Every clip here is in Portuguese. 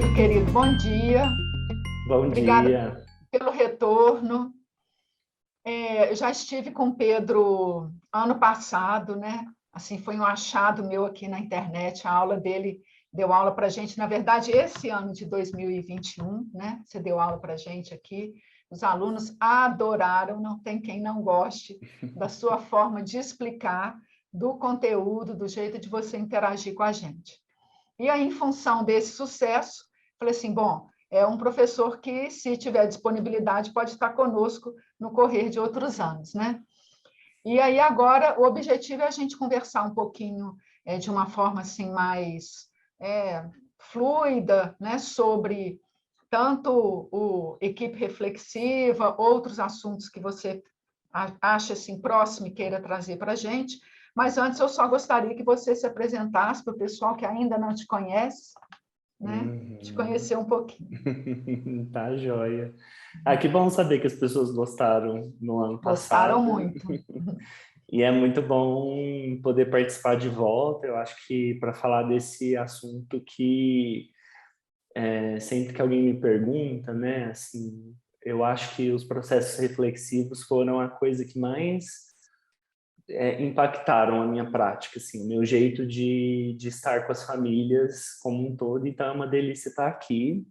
Pedro, querido, bom dia. Bom Obrigada dia. pelo retorno. Eu já estive com o Pedro ano passado, né? Assim, foi um achado meu aqui na internet. A aula dele deu aula para a gente, na verdade, esse ano de 2021, né? Você deu aula para a gente aqui. Os alunos adoraram, não tem quem não goste da sua forma de explicar, do conteúdo, do jeito de você interagir com a gente. E aí, em função desse sucesso, falei assim, bom, é um professor que, se tiver disponibilidade, pode estar conosco no correr de outros anos, né? E aí, agora, o objetivo é a gente conversar um pouquinho de uma forma assim mais fluida, né, sobre tanto o equipe reflexiva, outros assuntos que você acha assim, próximo e queira trazer para a gente. Mas antes eu só gostaria que você se apresentasse para o pessoal que ainda não te conhece, né? Te Uhum. conhecer um pouquinho. Tá joia. Ah, que bom saber que as pessoas gostaram no ano Gostaram passado. muito. E é muito bom poder participar de volta. Eu acho que para falar desse assunto que sempre que alguém me pergunta, né, assim, eu acho que os processos reflexivos foram a coisa que mais impactaram a minha prática, assim, o meu jeito de estar com as famílias como um todo. Então é uma delícia estar aqui.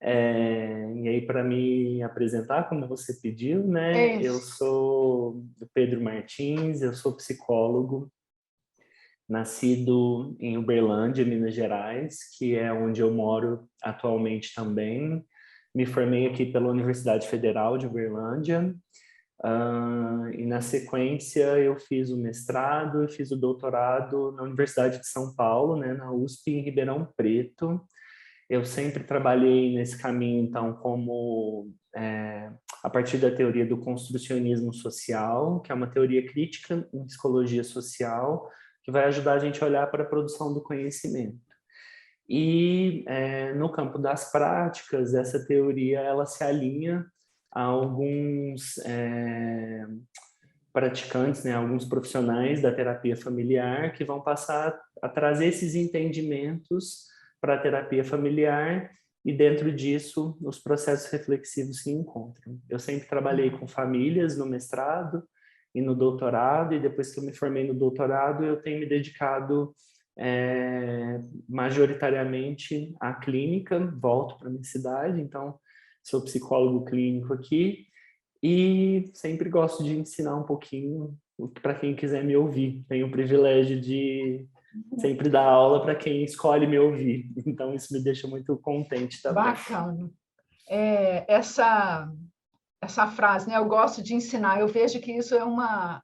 E aí, para me apresentar, como você pediu, né? É Eu isso. sou o Pedro Martins, eu sou psicólogo, nascido em Uberlândia, Minas Gerais, que é onde eu moro atualmente também. Me formei aqui pela Universidade Federal de Uberlândia. E na sequência eu fiz o mestrado e fiz o doutorado na Universidade de São Paulo, né, na USP em Ribeirão Preto. Eu sempre trabalhei nesse caminho, então, como a partir da teoria do construcionismo social, que é uma teoria crítica em psicologia social, que vai ajudar a gente a olhar para a produção do conhecimento. E no campo das práticas, essa teoria ela se alinha a alguns praticantes, né, alguns profissionais da terapia familiar que vão passar a trazer esses entendimentos para a terapia familiar, e dentro disso os processos reflexivos se encontram. Eu sempre trabalhei com famílias no mestrado e no doutorado, e depois que eu me formei no doutorado eu tenho me dedicado majoritariamente à clínica. Volto para minha cidade, então sou psicólogo clínico aqui, e sempre gosto de ensinar um pouquinho para quem quiser me ouvir. Tenho o privilégio de sempre dar aula para quem escolhe me ouvir. Então, isso me deixa muito contente também. Bacana. Essa frase, né? Eu gosto de ensinar. Eu vejo que isso é uma,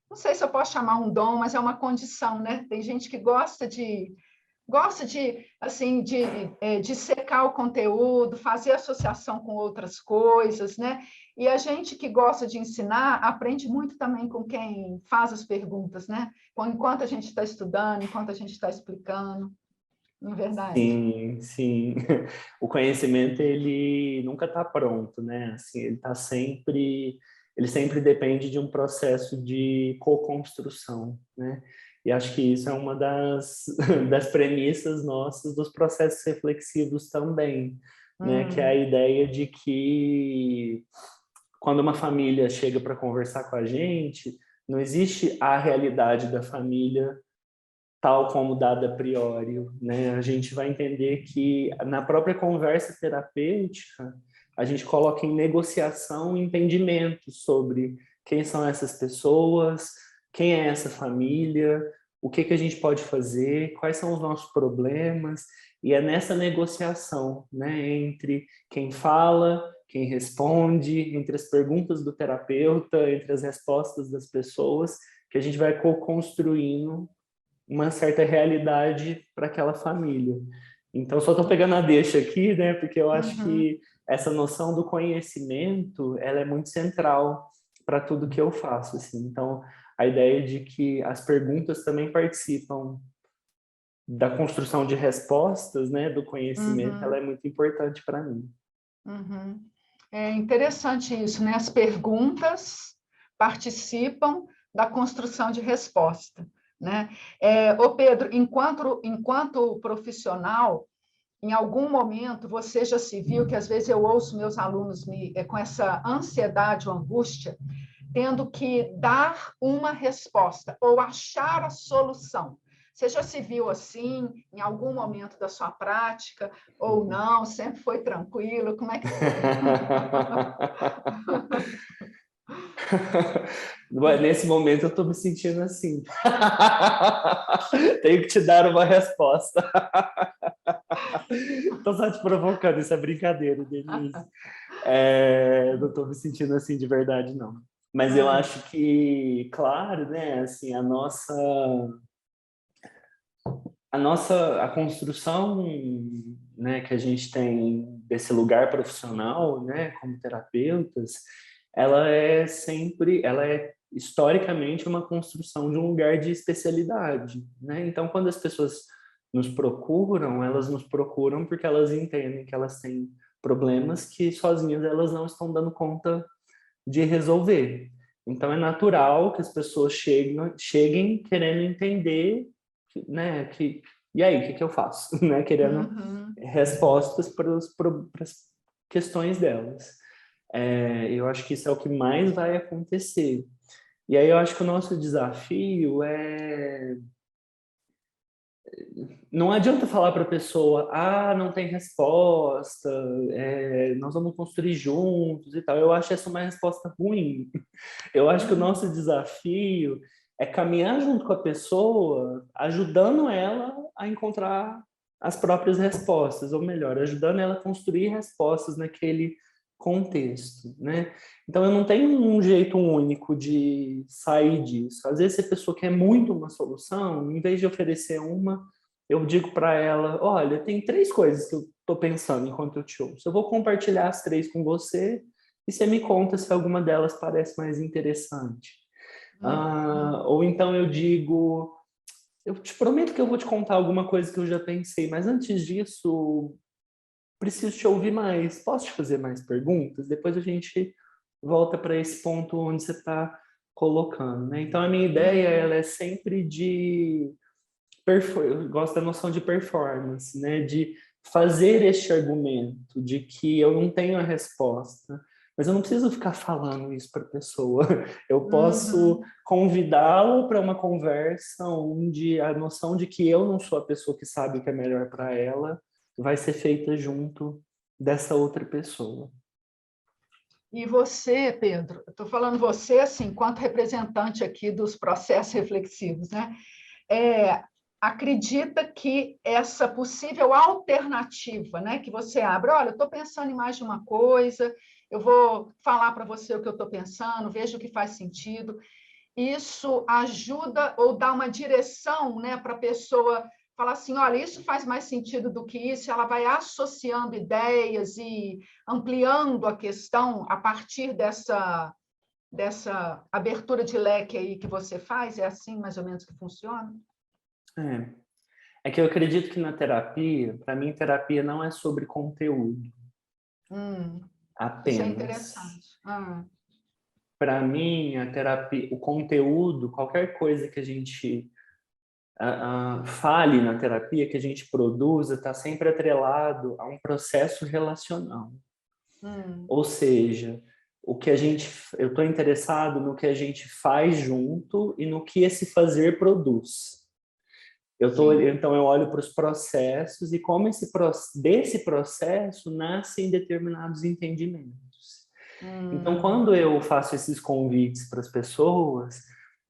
não sei se eu posso chamar um dom, mas é uma condição, né? Tem gente que gosta de assim de secar o conteúdo, fazer associação com outras coisas, né? E a gente que gosta de ensinar aprende muito também com quem faz as perguntas, né? Enquanto a gente está estudando, enquanto a gente está explicando, não é verdade? Sim, sim. O conhecimento, ele nunca está pronto, né? Assim, ele sempre depende de um processo de co-construção, né? E acho que isso é uma das premissas nossas dos processos reflexivos também, né? Que é a ideia de que quando uma família chega para conversar com a gente, não existe a realidade da família tal como dada a priori, né? A gente vai entender que na própria conversa terapêutica a gente coloca em negociação entendimentos sobre quem são essas pessoas, quem é essa família, o que que a gente pode fazer, quais são os nossos problemas, e é nessa negociação, né, entre quem fala, quem responde, entre as perguntas do terapeuta, entre as respostas das pessoas, que a gente vai co-construindo uma certa realidade para aquela família. Então, só estou pegando a deixa aqui, né, porque eu acho Uhum. que essa noção do conhecimento, ela é muito central para tudo que eu faço, assim. Então, a ideia de que as perguntas também participam da construção de respostas, né, do conhecimento, ela é Uhum. muito importante para mim. Uhum. É interessante isso, né? As perguntas participam da construção de resposta, né? Ô Pedro, enquanto profissional, em algum momento, você já se viu, que às vezes eu ouço meus alunos com essa ansiedade ou angústia, tendo que dar uma resposta ou achar a solução. Você já se viu assim, em algum momento da sua prática, ou não? Sempre foi tranquilo? Como é que foi? Nesse momento eu estou me sentindo assim. Tenho que te dar uma resposta. Estou só te provocando, isso é brincadeira, Denise. Não estou me sentindo assim de verdade, não. Mas eu acho que, claro, né, assim, a construção, né, que a gente tem desse lugar profissional, né, como terapeutas, ela é historicamente uma construção de um lugar de especialidade, né? Então, quando as pessoas nos procuram, elas nos procuram porque elas entendem que elas têm problemas que sozinhas elas não estão dando conta de resolver. Então, é natural que as pessoas cheguem querendo entender, né, e aí, o que eu faço? Né, querendo respostas para as questões delas. Eu acho que isso é o que mais vai acontecer. E aí eu acho que o nosso desafio é... Não adianta falar para a pessoa, não tem resposta, nós vamos construir juntos e tal. Eu acho essa uma resposta ruim. Eu acho que o nosso desafio é caminhar junto com a pessoa, ajudando ela a encontrar as próprias respostas, ou melhor, ajudando ela a construir respostas naquele contexto, né? Então, eu não tenho um jeito único de sair disso. Às vezes, se a pessoa quer muito uma solução, em vez de oferecer uma, eu digo para ela, olha, tem 3 coisas que eu estou pensando enquanto eu te ouço. Eu vou compartilhar as 3 com você e você me conta se alguma delas parece mais interessante. Ou então eu digo, eu te prometo que eu vou te contar alguma coisa que eu já pensei, mas antes disso, preciso te ouvir mais. Posso te fazer mais perguntas? Depois a gente volta para esse ponto onde você está colocando, né? Então, a minha ideia ela é sempre de... Eu gosto da noção de performance, né? De fazer este argumento de que eu não tenho a resposta, mas eu não preciso ficar falando isso para a pessoa. Eu posso convidá-la para uma conversa onde a noção de que eu não sou a pessoa que sabe o que é melhor para ela vai ser feita junto dessa outra pessoa. E você, Pedro, estou falando você, assim, enquanto representante aqui dos processos reflexivos, né? Acredita que essa possível alternativa, né, que você abre, olha, eu estou pensando em mais de uma coisa, eu vou falar para você o que eu estou pensando, veja o que faz sentido. Isso ajuda ou dá uma direção, né, para a pessoa falar assim, olha, isso faz mais sentido do que isso, ela vai associando ideias e ampliando a questão a partir dessa abertura de leque aí que você faz, é assim mais ou menos que funciona? É que eu acredito que na terapia, para mim, terapia não é sobre conteúdo. Isso é Apenas. interessante. Para mim, a terapia, o conteúdo, qualquer coisa que a gente fale na terapia, que a gente produza, está sempre atrelado a um processo relacional. Ou seja, eu estou interessado no que a gente faz junto e no que esse fazer produz. Então, eu olho para os processos e como desse processo nascem determinados entendimentos. Então, quando eu faço esses convites para as pessoas,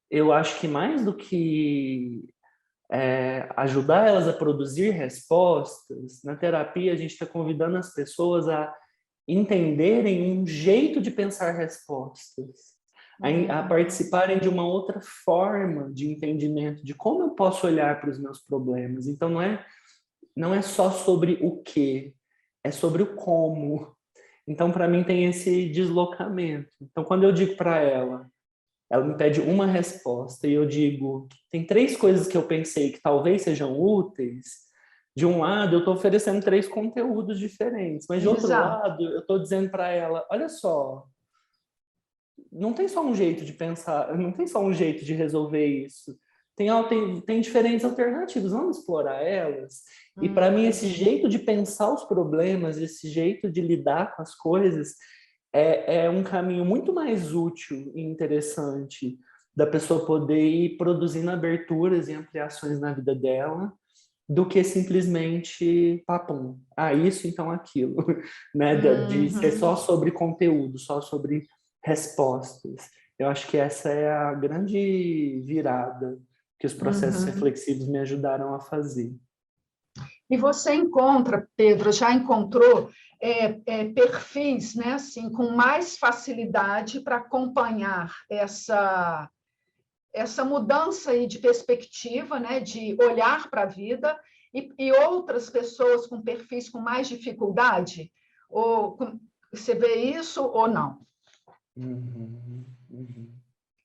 eu acho que mais do que ajudar elas a produzir respostas, na terapia a gente está convidando as pessoas a entenderem um jeito de pensar respostas, a participarem de uma outra forma de entendimento de como eu posso olhar para os meus problemas. Então, não é só sobre o que, é sobre o como. Então, para mim, tem esse deslocamento. Então, quando eu digo para ela me pede uma resposta e eu digo, tem 3 coisas que eu pensei que talvez sejam úteis. De um lado, eu estou oferecendo 3 conteúdos diferentes, mas de outro lado, eu estou dizendo para ela, olha só, não tem só um jeito de pensar, não tem só um jeito de resolver isso. tem diferentes alternativas, vamos explorar elas. E para mim, Uhum. esse jeito de pensar os problemas, esse jeito de lidar com as coisas, é um caminho muito mais útil e interessante da pessoa poder ir produzindo aberturas e ampliações na vida dela, do que simplesmente papum. Ah, isso, então aquilo. Né? De ser Uhum. só sobre conteúdo, só sobre respostas. Eu acho que essa é a grande virada que os processos Uhum. reflexivos me ajudaram a fazer. E você encontra, Pedro, já encontrou perfis, né, assim, com mais facilidade para acompanhar essa mudança aí de perspectiva, né, de olhar para a vida, e outras pessoas com perfis com mais dificuldade? Ou você vê isso ou não? Uhum, uhum.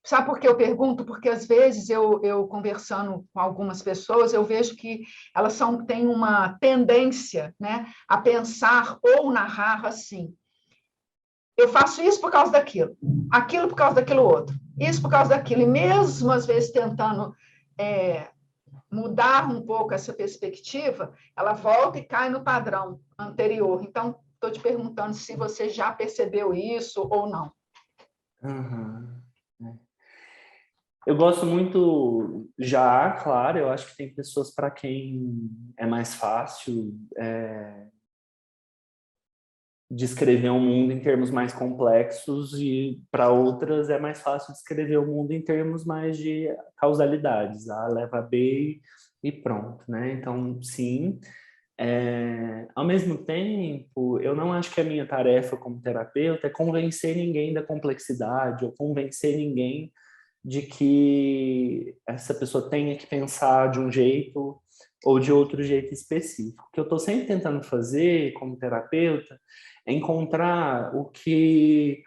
Sabe por que eu pergunto? Porque às vezes eu conversando com algumas pessoas, eu vejo que elas têm uma tendência, né, a pensar ou narrar assim: eu faço isso por causa daquilo, aquilo por causa daquilo outro, isso por causa daquilo, e mesmo às vezes tentando mudar um pouco essa perspectiva, ela volta e cai no padrão anterior. Então, estou te perguntando se você já percebeu isso ou não. Uhum. Eu gosto muito, já, claro, eu acho que tem pessoas para quem é mais fácil descrever um mundo em termos mais complexos e para outras é mais fácil descrever o mundo em termos mais de causalidades. A leva a B e pronto, né? Então, sim. Ao mesmo tempo, eu não acho que a minha tarefa como terapeuta é convencer ninguém da complexidade ou convencer ninguém de que essa pessoa tenha que pensar de um jeito ou de outro jeito específico. O que eu estou sempre tentando fazer como terapeuta é encontrar o que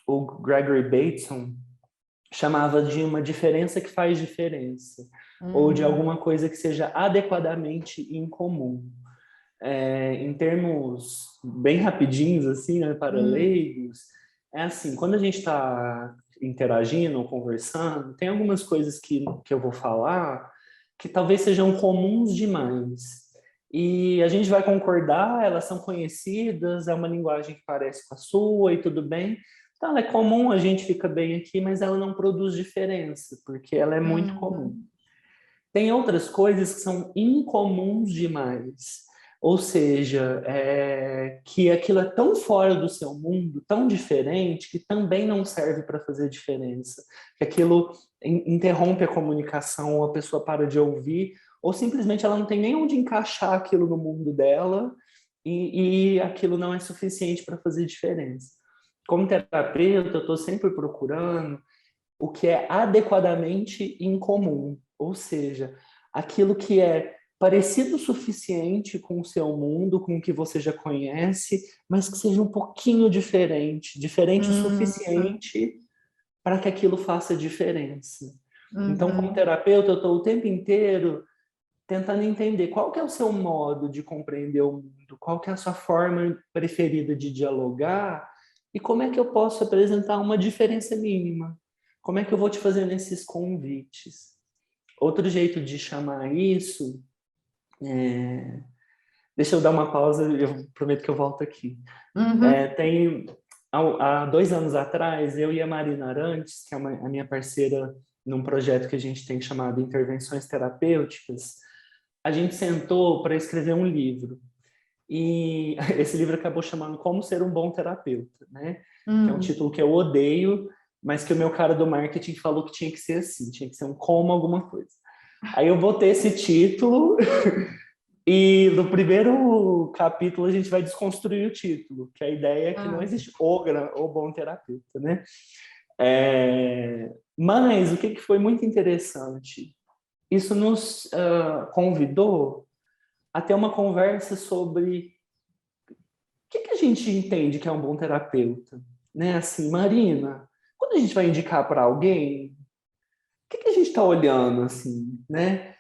o Gregory Bateson chamava de uma diferença que faz diferença, ou de alguma coisa que seja adequadamente incomum. Em termos bem rapidinhos, assim, né, para leigos, é assim, quando a gente está interagindo ou conversando, tem algumas coisas que eu vou falar que talvez sejam comuns demais. E a gente vai concordar, elas são conhecidas, é uma linguagem que parece com a sua e tudo bem. Então, ela é comum, a gente fica bem aqui, mas ela não produz diferença, porque ela é muito comum. Tem outras coisas que são incomuns demais. Ou seja, que aquilo é tão fora do seu mundo, tão diferente, que também não serve para fazer diferença. Que aquilo interrompe a comunicação, ou a pessoa para de ouvir, ou simplesmente ela não tem nem onde encaixar aquilo no mundo dela, e aquilo não é suficiente para fazer diferença. Como terapeuta, eu estou sempre procurando o que é adequadamente incomum, ou seja, aquilo que é parecido o suficiente com o seu mundo, com o que você já conhece, mas que seja um pouquinho diferente, diferente o suficiente para que aquilo faça diferença. Então, como terapeuta, eu estou o tempo inteiro tentando entender qual que é o seu modo de compreender o mundo, qual que é a sua forma preferida de dialogar e como é que eu posso apresentar uma diferença mínima. Como é que eu vou te fazendo esses convites? Outro jeito de chamar isso Deixa eu dar uma pausa, eu prometo que eu volto aqui. Há 2 anos atrás, eu e a Marina Arantes, que é a minha parceira num projeto que a gente tem chamado Intervenções Terapêuticas, a gente sentou para escrever um livro. E esse livro acabou chamando Como Ser um Bom Terapeuta, né? Que é um título que eu odeio, mas que o meu cara do marketing falou que tinha que ser assim, tinha que ser um como alguma coisa. Aí eu botei esse título e no primeiro capítulo a gente vai desconstruir o título, que a ideia é que não existe o bom terapeuta, né? Mas o que foi muito interessante? Isso nos convidou a ter uma conversa sobre o que a gente entende que é um bom terapeuta, né? Assim, Marina, quando a gente vai indicar para alguém, o que a gente está olhando, assim, né?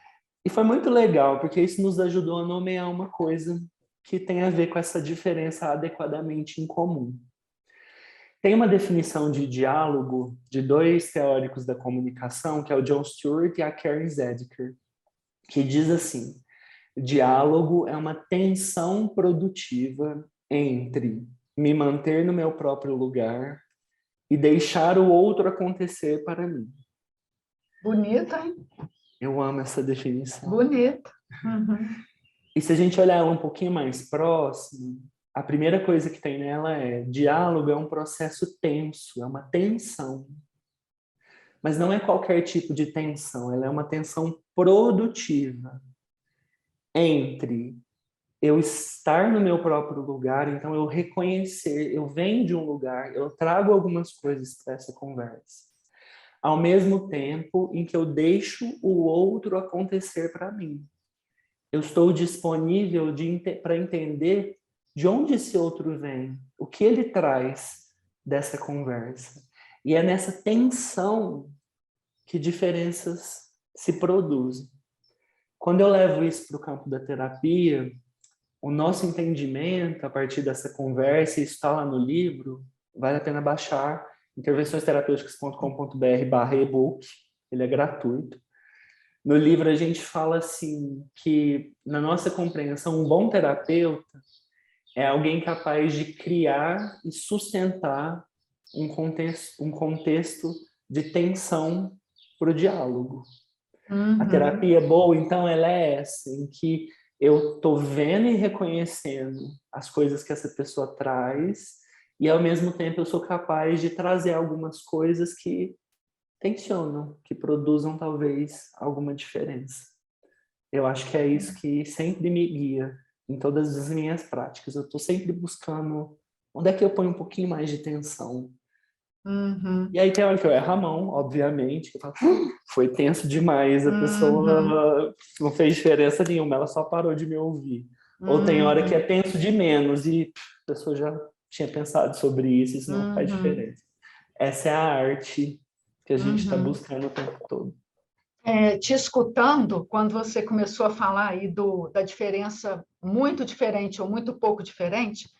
E foi muito legal, porque isso nos ajudou a nomear uma coisa que tem a ver com essa diferença adequadamente incomum. Tem uma definição de diálogo de dois teóricos da comunicação, que é o John Stewart e a Karen Zediker, que diz assim: diálogo é uma tensão produtiva entre me manter no meu próprio lugar e deixar o outro acontecer para mim. Bonita, hein? Eu amo essa definição. Bonita. Uhum. E se a gente olhar ela um pouquinho mais próximo, a primeira coisa que tem nela é: diálogo é um processo tenso, é uma tensão. Mas não é qualquer tipo de tensão, ela é uma tensão produtiva entre eu estar no meu próprio lugar, então eu reconhecer, eu venho de um lugar, eu trago algumas coisas para essa conversa, ao mesmo tempo em que eu deixo o outro acontecer para mim. Eu estou disponível para entender de onde esse outro vem, o que ele traz dessa conversa. E é nessa tensão que diferenças se produzem. Quando eu levo isso para o campo da terapia, o nosso entendimento a partir dessa conversa, isso está lá no livro, vale a pena baixar, intervençõesterapêuticas.com.br/ebook, ele é gratuito. No livro a gente fala assim, que na nossa compreensão, um bom terapeuta é alguém capaz de criar e sustentar um contexto de tensão para o diálogo. Uhum. A terapia boa, então, ela é essa, em que eu estou vendo e reconhecendo as coisas que essa pessoa traz e, ao mesmo tempo, eu sou capaz de trazer algumas coisas que tensionam, que produzam, talvez, alguma diferença. Eu acho que é isso que sempre me guia em todas as minhas práticas. Eu estou sempre buscando onde é que eu ponho um pouquinho mais de tensão. Uhum. E aí tem hora que eu erro a mão, obviamente, que eu falo, foi tenso demais, a pessoa não fez diferença nenhuma, ela só parou de me ouvir. Ou tem hora que é tenso de menos e a pessoa já tinha pensado sobre isso não faz diferença. Essa é a arte que a gente está buscando o tempo todo. Te escutando, quando você começou a falar aí da diferença muito diferente ou muito pouco diferente,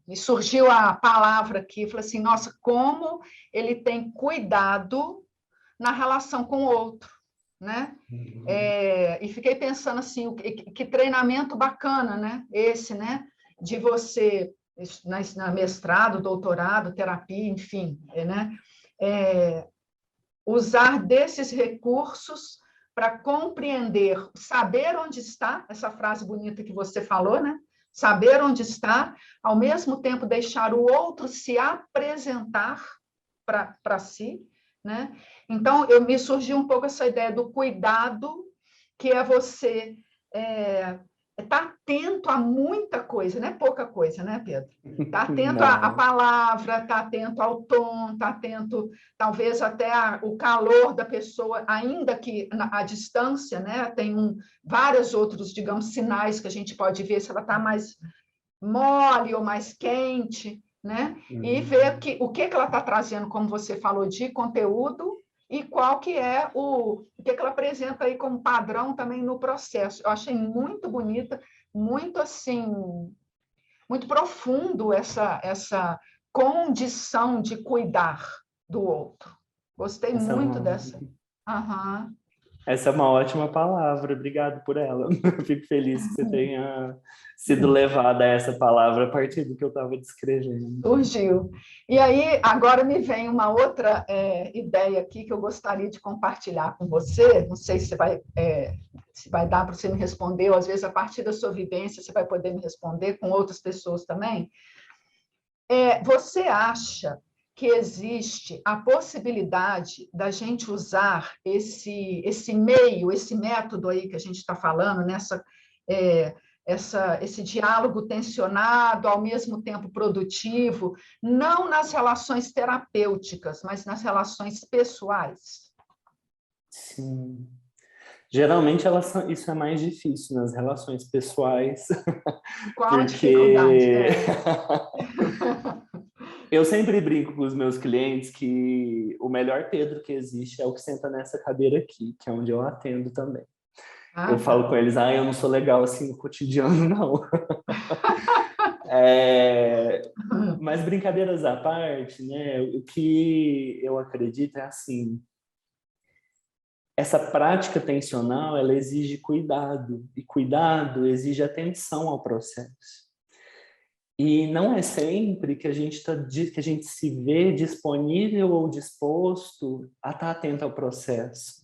me surgiu a palavra aqui, falei assim, nossa, como ele tem cuidado na relação com o outro, né? E fiquei pensando assim, que treinamento bacana, né? Esse, né? De você, na mestrado, doutorado, terapia, enfim, né? Usar desses recursos para compreender, saber onde está, essa frase bonita que você falou, né? Saber onde está, ao mesmo tempo deixar o outro se apresentar para si, né? Então, me surgiu um pouco essa ideia do cuidado, que é você estar atento a muita coisa, não é pouca coisa, né, Pedro? Estar atento à palavra, estar atento ao tom, estar atento, talvez, até o calor da pessoa, ainda que à distância, né? Tem vários outros, digamos, sinais que a gente pode ver se ela está mais mole ou mais quente, né? E ver o que ela está trazendo, como você falou, de conteúdo e qual que é o que ela apresenta aí como padrão também no processo. Eu achei muito bonita, muito assim, muito profundo essa condição de cuidar do outro. Gostei muito dessa. Uhum. Essa é uma ótima palavra, obrigado por ela. Fico feliz que você tenha sido levada a essa palavra a partir do que eu estava descrevendo. Surgiu. E aí, agora me vem uma outra ideia aqui que eu gostaria de compartilhar com você. Não sei se vai dar para você me responder, ou às vezes, a partir da sua vivência, você vai poder me responder com outras pessoas também. Você acha que existe a possibilidade da gente usar esse meio, esse método aí que a gente está falando, esse diálogo tensionado, ao mesmo tempo produtivo, não nas relações terapêuticas, mas nas relações pessoais? Sim. Geralmente isso é mais difícil nas relações pessoais. Qual a dificuldade? Eu sempre brinco com os meus clientes que o melhor Pedro que existe é o que senta nessa cadeira aqui, que é onde eu atendo também. Eu falo com eles, eu não sou legal assim no cotidiano, não. Mas brincadeiras à parte, né? O que eu acredito é assim, essa prática atencional, ela exige cuidado, e cuidado exige atenção ao processo. E não é sempre que a gente se vê disponível ou disposto a estar atento ao processo.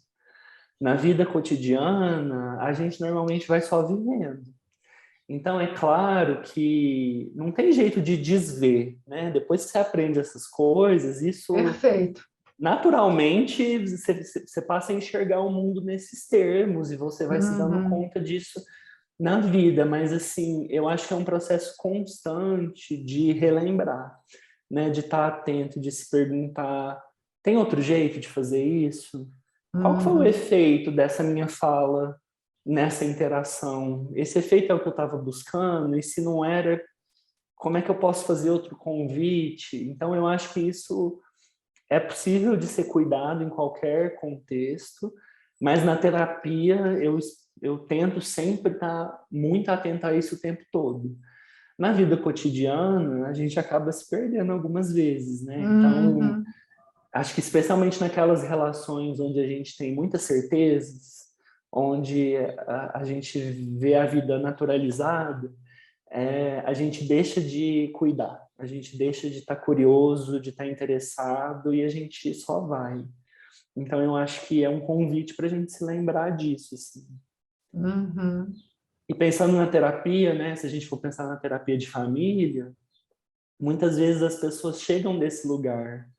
Na vida cotidiana, a gente normalmente vai só vivendo. Então, é claro que não tem jeito de desver, né? Depois que você aprende essas coisas, isso Perfeito. naturalmente você passa a enxergar o mundo nesses termos e você vai se dando Uhum. conta disso na vida. Mas, assim, eu acho que é um processo constante de relembrar, né? De estar atento, de se perguntar, tem outro jeito de fazer isso? Qual que foi o Uhum. efeito dessa minha fala nessa interação? Esse efeito é o que eu estava buscando? E se não era, como é que eu posso fazer outro convite? Então, eu acho que isso é possível de ser cuidado em qualquer contexto, mas na terapia eu tento sempre estar muito atento a isso o tempo todo. Na vida cotidiana, a gente acaba se perdendo algumas vezes, né? Então, Uhum. acho que especialmente naquelas relações onde a gente tem muitas certezas, onde a gente vê a vida naturalizada, a gente deixa de cuidar, a gente deixa de estar curioso, de estar interessado e a gente só vai. Então, eu acho que é um convite para a gente se lembrar disso. Assim. Uhum. E pensando na terapia, né, se a gente for pensar na terapia de família, muitas vezes as pessoas chegam desse lugar,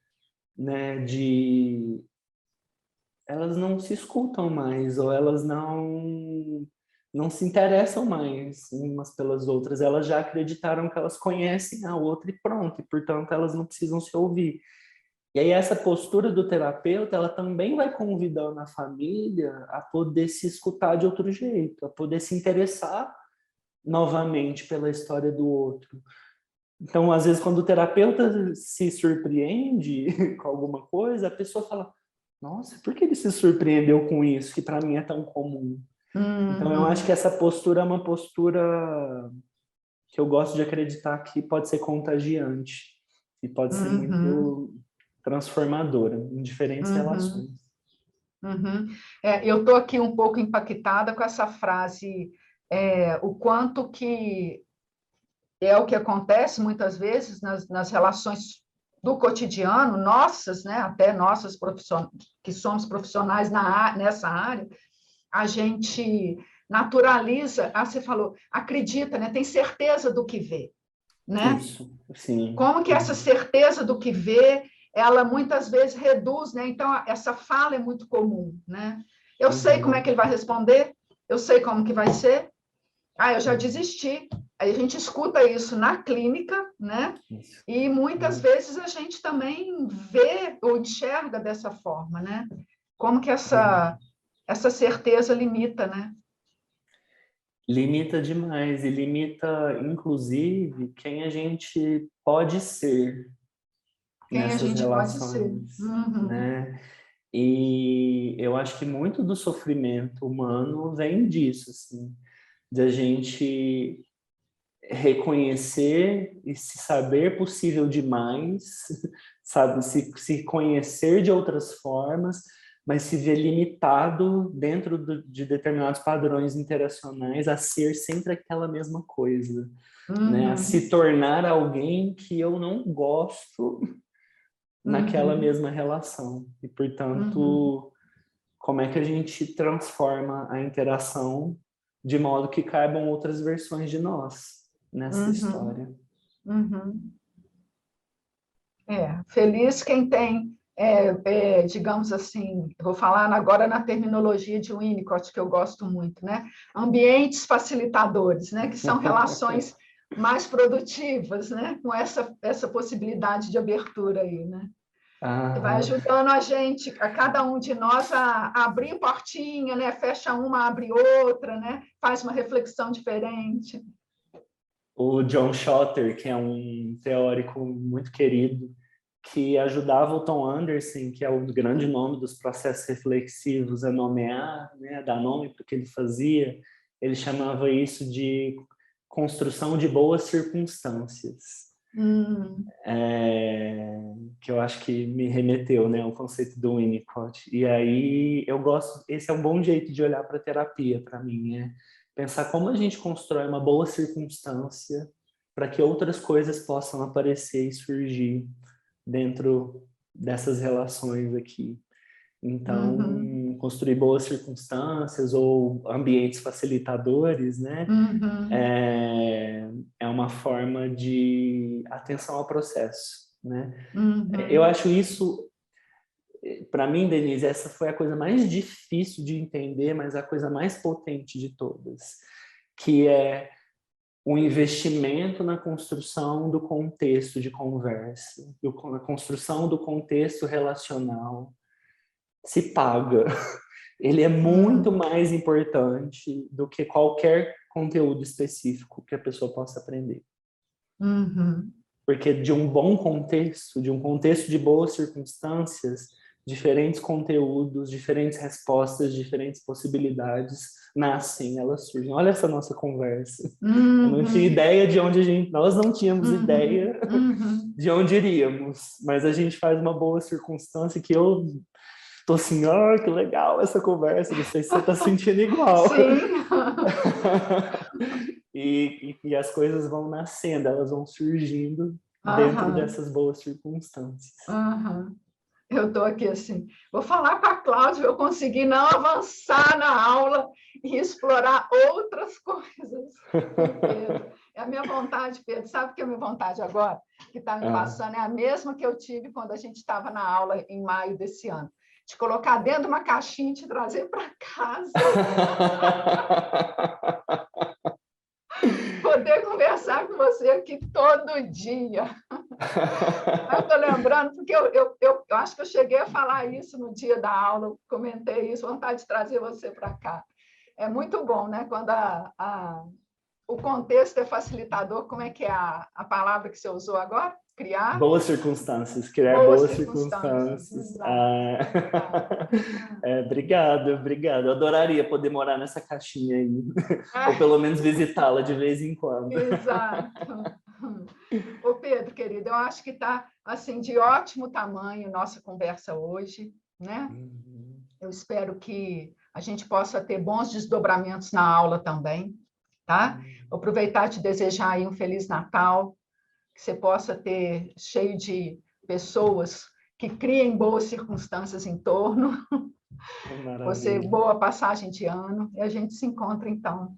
né, de elas não se escutam mais ou elas não se interessam mais umas pelas outras. Elas já acreditaram que elas conhecem a outra e pronto, e portanto elas não precisam se ouvir. E aí essa postura do terapeuta, ela também vai convidando a família a poder se escutar de outro jeito, a poder se interessar novamente pela história do outro. Então, às vezes, quando o terapeuta se surpreende com alguma coisa, a pessoa fala: nossa, por que ele se surpreendeu com isso, que para mim é tão comum? Então, eu acho Uhum. que essa postura é uma postura que eu gosto de acreditar que pode ser contagiante e pode ser Uhum. muito transformadora em diferentes Uhum. relações. Uhum. Eu estou aqui um pouco impactada com essa frase, o quanto que é o que acontece muitas vezes nas relações do cotidiano, nossas, né, até nossas que somos profissionais nessa área, a gente naturaliza, você falou, acredita, né, tem certeza do que vê, né? Isso, sim. Como que essa certeza do que vê, ela muitas vezes reduz, né? Então, essa fala é muito comum, né? Eu sei como é que Uhum. ele vai responder, eu sei como que vai ser, eu já Uhum. desisti. Aí a gente escuta isso na clínica, né? Isso. E muitas Uhum. vezes a gente também vê ou enxerga dessa forma, né? Como que Uhum. essa certeza limita, né? Limita demais e limita, inclusive, quem a gente pode ser Quem a nessas gente pode ser. relações, Uhum, né? E eu acho que muito do sofrimento humano vem disso, assim, de a gente reconhecer e se saber possível demais, sabe, se conhecer de outras formas, mas se ver limitado dentro de determinados padrões interacionais a ser sempre aquela mesma coisa, né? A uhum, se tornar alguém que eu não gosto naquela uhum, mesma relação. E, uhum, portanto, como é que a gente transforma a interação de modo que caibam outras versões de nós nessa uhum, história? uhum. Feliz quem tem, digamos assim, vou falar agora na terminologia de Winnicott, que eu gosto muito, né? Ambientes facilitadores, né? Que são relações mais produtivas, né? Com essa possibilidade de abertura aí, né? Que vai Ah, ajudando a gente, a cada um de nós, a abrir portinha, né? Fecha uma, abre outra, né? Faz uma reflexão diferente. o John Schotter, que é um teórico muito querido, que ajudava o Tom Anderson, que é o grande nome dos processos reflexivos, a nomear, né, a dar nome para o que ele fazia. Ele chamava isso de construção de boas circunstâncias. Que eu acho que me remeteu, né, ao conceito do Winnicott. E aí eu gosto, esse é um bom jeito de olhar para a terapia para mim, pensar como a gente constrói uma boa circunstância para que outras coisas possam aparecer e surgir dentro dessas relações aqui. Então, construir boas circunstâncias ou ambientes facilitadores, né? É uma forma de atenção ao processo, né? Eu acho isso, para mim, Denise, essa foi a coisa mais difícil de entender, mas a coisa mais potente de todas, que é o investimento na construção do contexto de conversa, na construção do contexto relacional, se paga. Ele é muito mais importante do que qualquer conteúdo específico que a pessoa possa aprender. Porque de um bom contexto, de um contexto de boas circunstâncias, diferentes conteúdos, diferentes respostas, diferentes possibilidades nascem, elas surgem. Olha essa nossa conversa. Eu não tinha ideia de onde nós não tínhamos ideia de onde iríamos, mas a gente faz uma boa circunstância que eu tô assim, que legal essa conversa, não sei se você tá sentindo igual. Sim. E as coisas vão nascendo, elas vão surgindo dentro dessas boas circunstâncias. Eu estou aqui assim, vou falar com a Cláudia, eu consegui não avançar na aula e explorar outras coisas. Pedro. É a minha vontade, Pedro, sabe o que é a minha vontade agora? Que está me passando, é a mesma que eu tive quando a gente estava na aula em maio desse ano. Te colocar dentro de uma caixinha e te trazer para casa. Poder conversar com você aqui todo dia. Eu estou lembrando, porque eu acho que eu cheguei a falar isso no dia da aula, eu comentei isso, vontade de trazer você para cá. É muito bom, né? Quando o contexto é facilitador, como é que é a palavra que você usou agora? Criar? Boas circunstâncias, criar boas circunstâncias. Obrigado. Eu adoraria poder morar nessa caixinha aí, ou pelo menos visitá-la de vez em quando. Exato. Ô Pedro, querido, eu acho que está assim, de ótimo tamanho nossa conversa hoje, né? Eu espero que a gente possa ter bons desdobramentos na aula também, tá? Vou aproveitar e te desejar aí um Feliz Natal, que você possa ter cheio de pessoas que criem boas circunstâncias em torno. Você, boa passagem de ano, e a gente se encontra, então.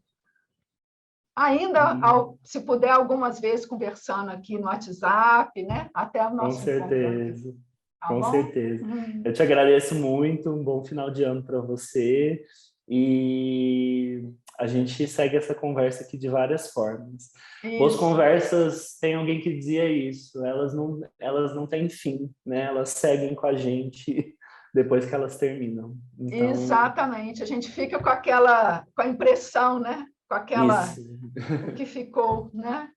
Ainda, se puder, algumas vezes conversando aqui no WhatsApp, né? Até o nosso encontro. Com certeza. Eu te agradeço muito, um bom final de ano para você, e a gente segue essa conversa aqui de várias formas. Boas conversas, tem alguém que dizia isso, elas não têm fim, né? Elas seguem com a gente depois que elas terminam. Então... Exatamente, a gente fica com a impressão, né? Com aquela o que ficou, né?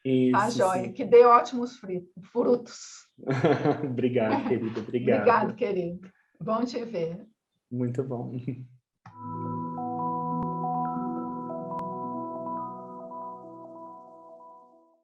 Isso, tá, joia. Que dê ótimos frutos. Obrigado, querido. Obrigado, querido. Bom te ver. Muito bom.